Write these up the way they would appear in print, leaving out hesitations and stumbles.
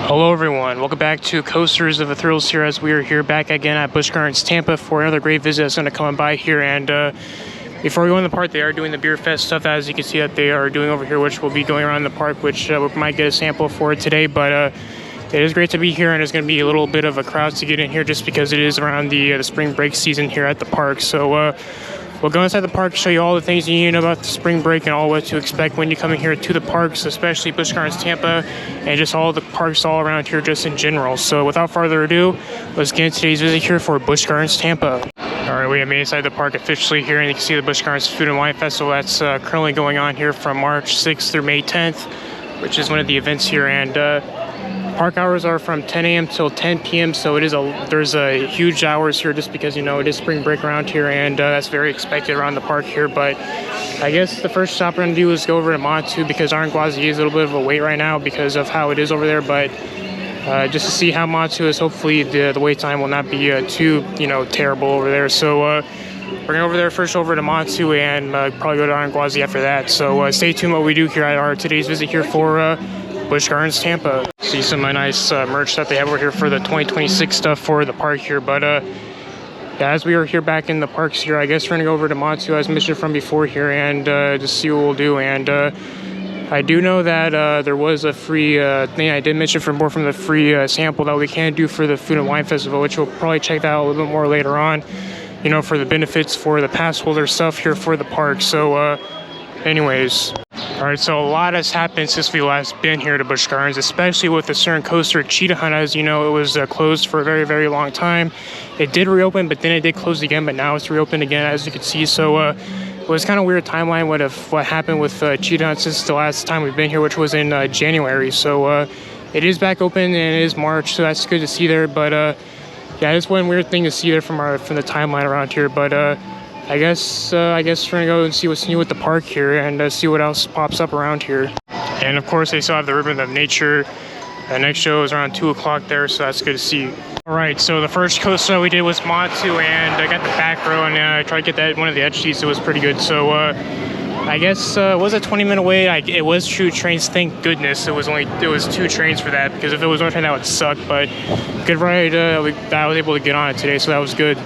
Hello everyone, welcome back to Coasters of the Thrills here, as we are here back again at Busch Gardens Tampa for another great visit that's going to come by here. And before we go in the park, they are doing the beer fest stuff, as you can see that they are doing over here, which will be going around the park, which we might get a sample for today. But it is great to be here, and there's going to be a little bit of a crowd to get in here just because it is around the spring break season here at the park. So we'll go inside the park, show you all the things you need to know about the spring break and all what to expect when you come in here to the parks, especially Busch Gardens Tampa, and just all the parks all around here just in general. So without further ado, let's get into today's visit here for Busch Gardens Tampa. Alright, we have made inside the park officially here, and you can see the Busch Gardens Food and Wine Festival that's currently going on here from March 6th through May 10th, which is one of the events here. And park hours are from 10 a.m. till 10 p.m. So there's a huge hours here just because, you know, it is spring break around here, and that's very expected around the park here. But I guess the first stop we're going to do is go over to Montu, because our Gwazi is a little bit of a wait right now because of how it is over there. But just to see how Montu is, hopefully the wait time will not be too, terrible over there. So we're going over there first, over to Montu, and probably go to our Gwazi after that. So stay tuned what we do here at our today's visit here for Busch Gardens Tampa. See some nice merch that they have over here for the 2026 stuff for the park here. But as we are here back in the parks here, I guess we're gonna go over to Montu, as mentioned from before here, and just see what we'll do. And I do know that there was a free thing I did mention from the free sample that we can do for the Food and Wine Festival, which we'll probably check that out a little bit more later on, for the benefits for the pass holder stuff here for the park. So anyways, all right, so a lot has happened since we last been here to Busch Gardens, especially with the certain coaster Cheetah Hunt. As you know, it was closed for a very, very long time. It did reopen, but then it did close again, but now it's reopened again, as you can see. So it was kind of weird timeline what happened with Cheetah Hunt since the last time we've been here, which was in January. So it is back open, and it is March, so that's good to see there. But yeah, it's one weird thing to see there from the timeline around here. But I guess we're gonna go and see what's new with the park here, and see what else pops up around here. And of course, they still have the Ribbon of Nature. The next show is around 2 o'clock there, so that's good to see. All right, so the first coaster we did was Montu, and I got the back row, and I tried to get that one of the edge seats. It was pretty good. So I guess it was a 20-minute wait. It was 2 trains. Thank goodness it was 2 trains for that, because if it was one train, that would suck. But good ride. I was able to get on it today, so that was good.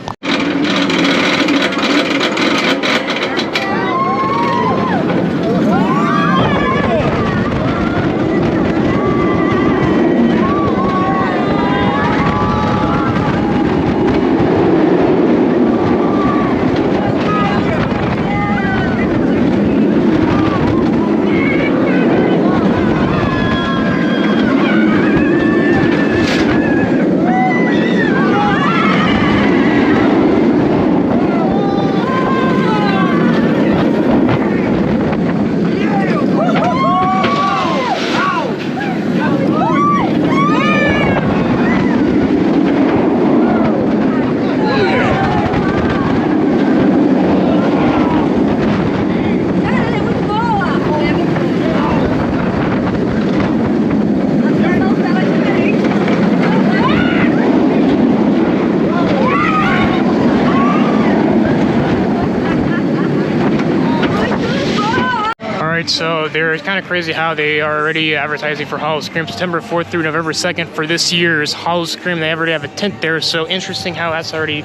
So they're kind of crazy how they are already advertising for Howl-O-Scream September 4th through November 2nd for this year's Howl-O-Scream. They already have a tent there, so interesting how that's already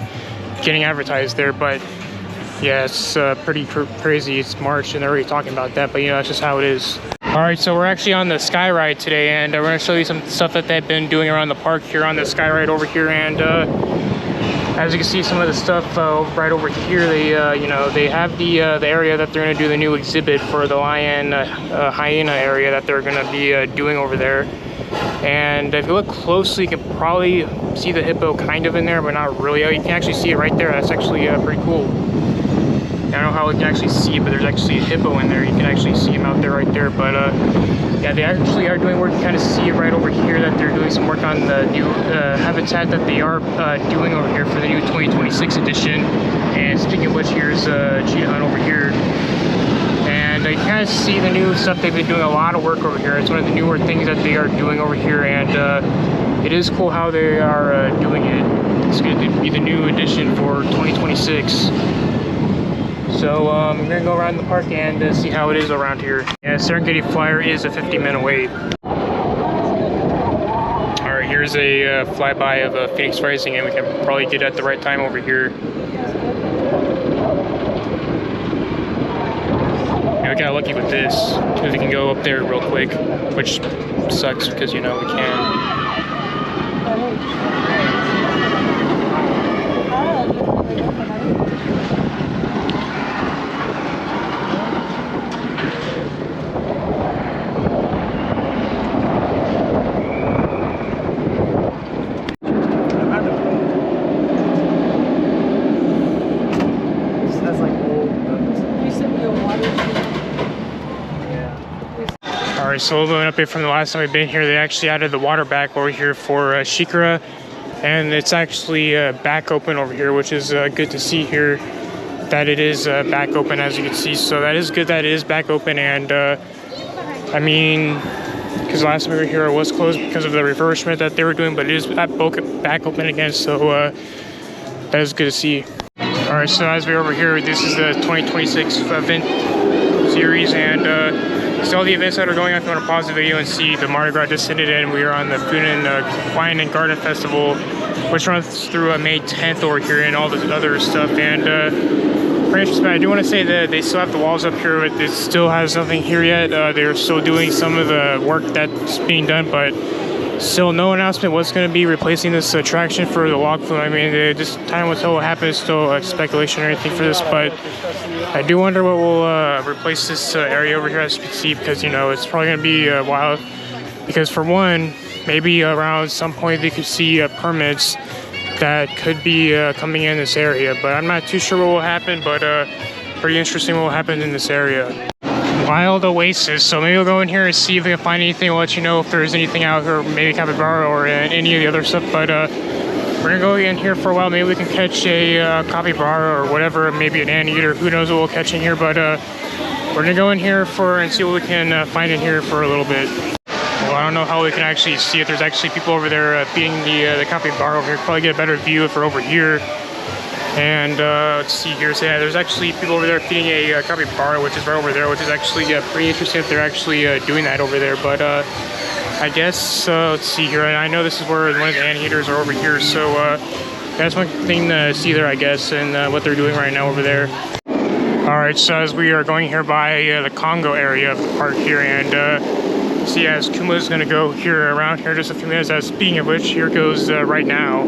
getting advertised there. But yeah, it's pretty crazy. It's March and they're already talking about that, but that's just how it is. All right, so we're actually on the Sky Ride today, and we're going to show you some stuff that they've been doing around the park here on the Sky Ride over here. And as you can see, some of the stuff right over here, they have the area that they're going to do the new exhibit for the hyena area that they're going to be doing over there. And if you look closely, you can probably see the hippo kind of in there, but not really. You can actually see it right there. That's actually pretty cool. I don't know how we can actually see it, but there's actually a hippo in there. You can actually see him out there right there. But yeah, they actually are doing work. You kind of see it right over here that they're doing some work on the new habitat that they are doing over here for the new 2026 edition. And speaking of which, here's Cheetah Hunt over here. And you kind of see the new stuff. They've been doing a lot of work over here. It's one of the newer things that they are doing over here. And it is cool how they are doing it. It's going to be the new edition for 2026. So I'm going to go around the park and see how it is around here. Yeah, Serengeti Flyer is a 50-minute wait. there's a flyby of Phoenix Rising, and we can probably get at the right time over here. And we got lucky with this, because we can go up there real quick, which sucks because, you know, we can. Alright, so a little bit of an update from the last time we've been here. They actually added the water back over here for Shikara, and it's actually back open over here, which is good to see here that it is back open, as you can see. So that is good that it is back open, and I mean, because last time we were here it was closed because of the refurbishment that they were doing, but it is back open again, so that is good to see. Alright, so as we're over here, this is the 2026 event series, and so all the events that are going on. If you want to pause the video and see, the Mardi Gras just ended, and we are on the Food and Wine and Garden Festival, which runs through May 10th over here, and all this other stuff. And pretty interesting. I do want to say that they still have the walls up here, but it still has nothing here yet. They're still doing some of the work that's being done, but still no announcement what's going to be replacing this attraction for the log flume. I mean, just time will tell what happens. Still speculation or anything for this, but I do wonder what will replace this area over here, as you can see, because, you know, it's probably going to be a while. Because for one, maybe around some point they could see permits that could be coming in this area, but I'm not too sure what will happen. But pretty interesting what will happen in this area. Wild Oasis. So maybe we'll go in here and see if we can find anything. We'll let you know if there's anything out here, maybe capybara or any of the other stuff. But we're gonna go in here for a while. Maybe we can catch a capybara or whatever, maybe an anteater. Who knows what we'll catch in here? But we're gonna go in here and see what we can find in here for a little bit. Well, I don't know how we can actually see if there's actually people over there feeding the capybara over here. Probably get a better view if we're over here. And let's see here. So yeah, there's actually people over there feeding a capybara, which is right over there, which is actually pretty interesting if they're actually doing that over there. But I guess, let's see here. And I know this is where one of the anteaters are over here. So that's one thing to see there, I guess, and what they're doing right now over there. Alright, so as we are going here by the Congo area of the park here, and see, as Kumba is going to go here around here just a few minutes. Speaking of which, here goes right now.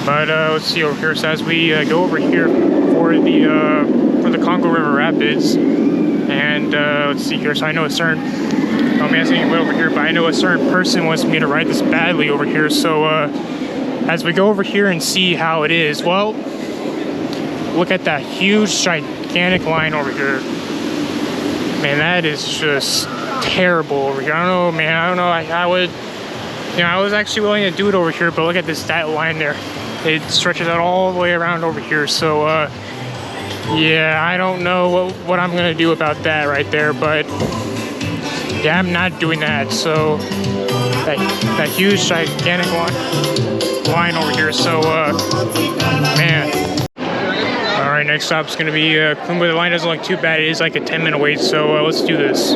But let's see over here. So as we go over here for the Congo River Rapids, and let's see here. So I know a certain, oh man, it's getting wet over here, but I know a certain person wants me to ride this badly over here. So as we go over here and see how it is, well, look at that huge, gigantic line over here. Man, that is just terrible over here. I don't know, man. I don't know. I would, you know, I was actually willing to do it over here, but look at that line there. It stretches out all the way around over here. So yeah, I don't know what I'm gonna do about that right there, but yeah, I'm not doing that. So that huge, gigantic line over here. So man. All right, next stop's gonna be Kumba. The line doesn't look too bad. It is like a 10-minute wait. So let's do this.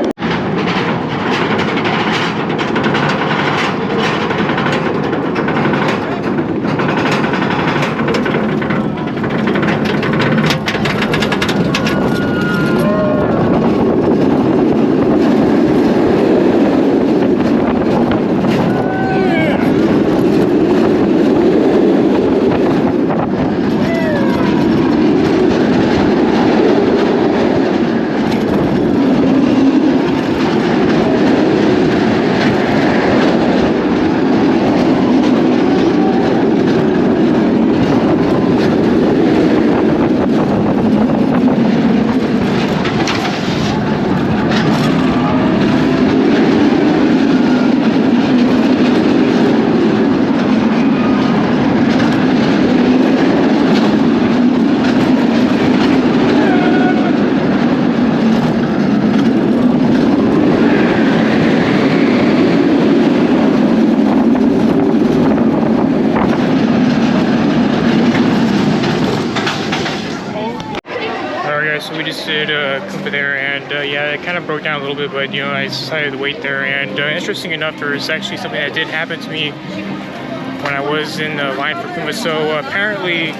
so we just did Kumba there, and yeah, it kind of broke down a little bit, but you know, I decided to wait there. And interesting enough, there was actually something that did happen to me when I was in the line for Kumba. So apparently,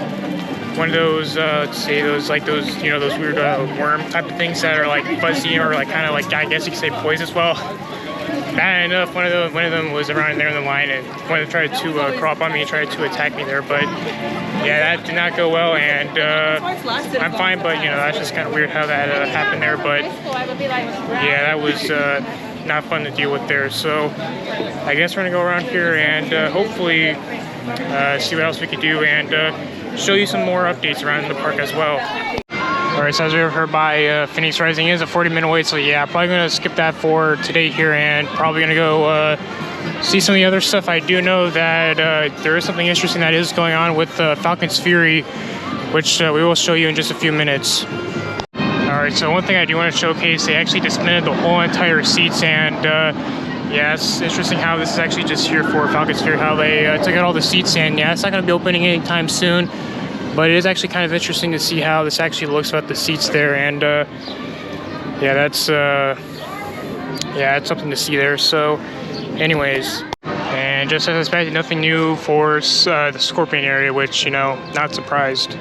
one of those, let's say those you know, those weird worm type of things that are like fuzzy or like kind of like, I guess you could say poisonous. Well, bad enough, one of them was around there in the line and one of them tried to crawl up on me and tried to attack me there, but yeah, that did not go well, and I'm fine, but you know, that's just kind of weird how that happened there. But yeah, that was not fun to deal with there. So I guess we're gonna go around here and hopefully see what else we could do and show you some more updates around the park as well. Alright, so as we heard by Phoenix Rising is a 40-minute wait, so yeah, probably going to skip that for today here and probably going to go see some of the other stuff. I do know that there is something interesting that is going on with Falcon's Fury, which we will show you in just a few minutes. Alright, so one thing I do want to showcase, they actually dismantled the whole entire seats, and yeah, it's interesting how this is actually just here for Falcon's Fury, how they took out all the seats, and yeah, it's not going to be opening anytime soon. But it is actually kind of interesting to see how this actually looks about the seats there, and yeah, that's it's something to see there. So, anyways, and just as expected, nothing new for the Scorpion area, which, you know, not surprised.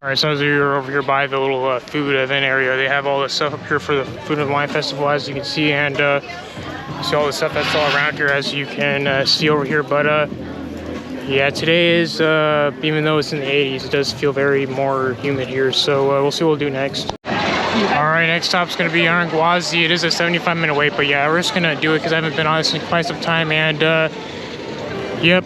All right, so as you're over here by the little food event area, they have all this stuff up here for the Food and Wine Festival, as you can see, and see all the stuff that's all around here, as you can see over here. But yeah, today is, even though it's in the 80s, it does feel very more humid here, so we'll see what we'll do next. Alright, next stop's going to be Gwazi. It is a 75-minute wait, but yeah, we're just going to do it because I haven't been on this in quite some time, and yep,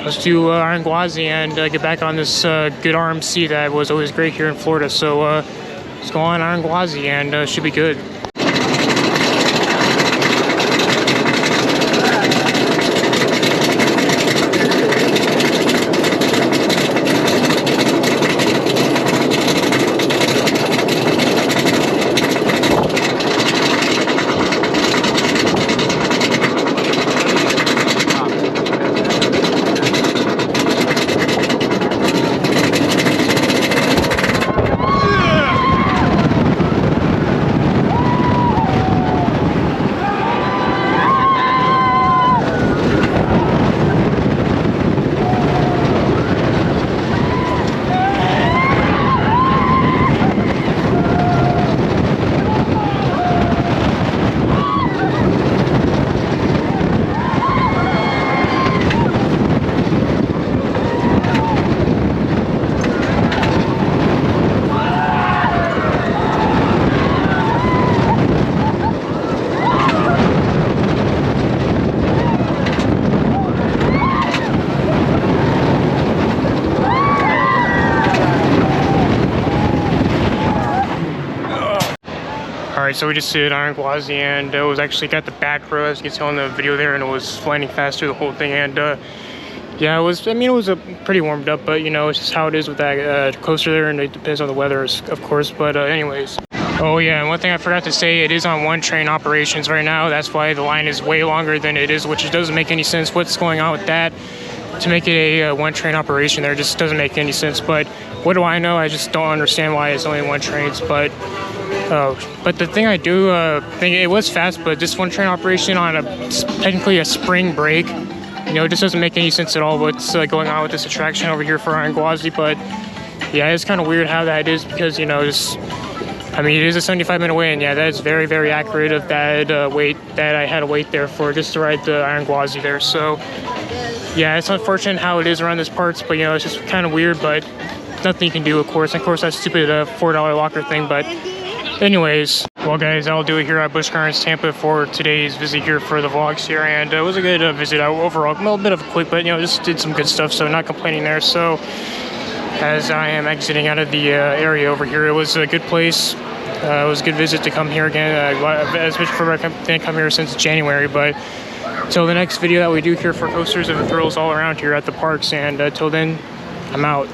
let's do Gwazi and get back on this good RMC that was always great here in Florida. So let's go on Gwazi and should be good. Alright, so we just did Gwazi, and it was actually got the back row, as you can tell in the video there, and it was flying faster the whole thing, and yeah, it was a pretty warmed up, but you know, it's just how it is with that coaster there, and it depends on the weather, of course. But anyways, oh yeah, and one thing I forgot to say, it is on one train operations right now. That's why the line is way longer than it is, which doesn't make any sense. What's going on with that to make it a one train operation there? Just doesn't make any sense. But what do I know? I just don't understand why it's only one train. But the thing I do think, it was fast, but this one train operation on technically a spring break, you know, it just doesn't make any sense at all what's going on with this attraction over here for Gwazi. But yeah, it's kind of weird how that is, because, you know, I mean, it is a 75-minute wait, and yeah, that is very, very accurate of that wait that I had to wait there for just to ride the Gwazi there. So yeah, it's unfortunate how it is around this parts, but you know, it's just kind of weird, but nothing you can do, of course. And of course, that stupid $4 locker thing. But anyways, well guys, that'll do it here at Busch Gardens Tampa for today's visit here for the vlogs here, and it was a good visit overall. A little bit of a quick, but you know, just did some good stuff, so not complaining there. So as I am exiting out of the area over here, it was a good place. It was a good visit to come here again. As much for I didn't come here since January, but till the next video that we do here for Coasters and Thrills all around here at the parks, and till then, I'm out.